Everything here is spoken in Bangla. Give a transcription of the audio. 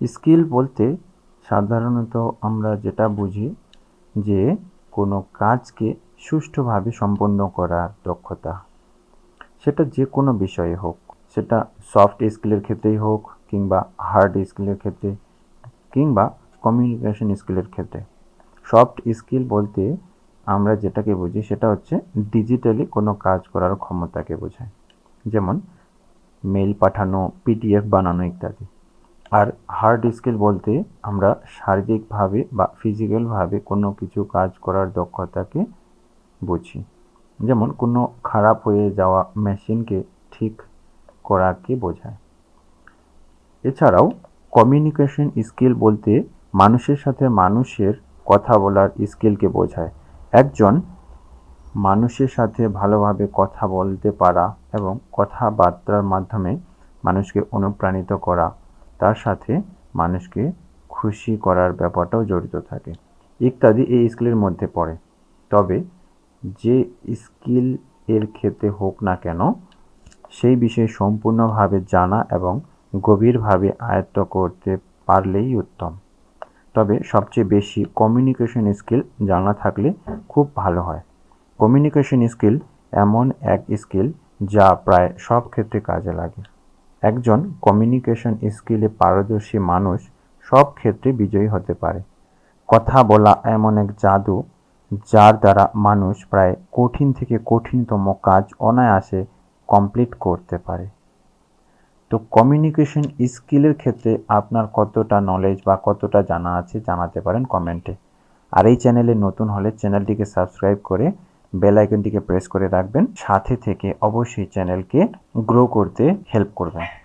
স্কিল বলতে সাধারণত আমরা যেটা বুঝি যে কোনো কাজকে সুষ্ঠুভাবে সম্পন্ন করার দক্ষতা, সেটা যে কোনো বিষয়ে হোক, সেটা সফট স্কিলের ক্ষেত্রেই হোক কিংবা হার্ড স্কিলের ক্ষেত্রে কিংবা কমিউনিকেশন স্কিলের ক্ষেত্রে। সফট স্কিল বলতে আমরা যেটাকে বুঝি সেটা হচ্ছে ডিজিটালি কোনো কাজ করার ক্ষমতাকে বোঝায়, যেমন মেইল পাঠানো, পিডিএফ বানানো ইত্যাদি। আর হার্ড স্কিল বলতে আমরা শারীরিকভাবে বা ফিজিক্যালভাবে কোনো কিছু কাজ করার দক্ষতাকে বুঝি, যেমন কোনো খারাপ হয়ে যাওয়া মেশিনকে ঠিক করাকে বোঝায়। এছাড়াও কমিউনিকেশন স্কিল বলতে মানুষের সাথে মানুষের কথা বলার স্কিলকে বোঝায়। একজন মানুষের সাথে ভালোভাবে কথা বলতে পারা এবং কথাবার্তার মাধ্যমে মানুষকে অনুপ্রাণিত করা, তার সাথে মানুষকে খুশি করার ব্যাপারটাও জড়িত থাকে ইত্যাদি এই স্কিলের মধ্যে পড়ে। তবে যে স্কিল এর ক্ষেত্রে হোক না কেন, সেই বিষয়ে সম্পূর্ণভাবে জানা এবং গভীরভাবে আয়ত্ত করতে পারলেই উত্তম। তবে সবচেয়ে বেশি কমিউনিকেশন স্কিল জানা থাকলে খুব ভালো হয়। কমিউনিকেশন স্কিল এমন এক স্কিল যা প্রায় সব ক্ষেত্রে কাজে লাগে। একজন কমিউনিকেশন স্কিলে পারদর্শী মানুষ সব ক্ষেত্রে বিজয়ী হতে পারে। কথা বলা এমন এক জাদু যার দ্বারা মানুষ প্রায় কঠিন থেকে কঠিনতম কাজ অনায়াসে কমপ্লিট করতে পারে। তো কমিউনিকেশন স্কিলের ক্ষেত্রে আপনার কতটা নলেজ বা কতটা জানা আছে জানাতে পারেন কমেন্টে। আর এই চ্যানেলে নতুন হলে চ্যানেলটিকে সাবস্ক্রাইব করে বেল আইকনটিকে প্রেস করে রাখবেন, সাথে থেকে অবশ্যই চ্যানেলকে গ্রো করতে হেল্প করবেন।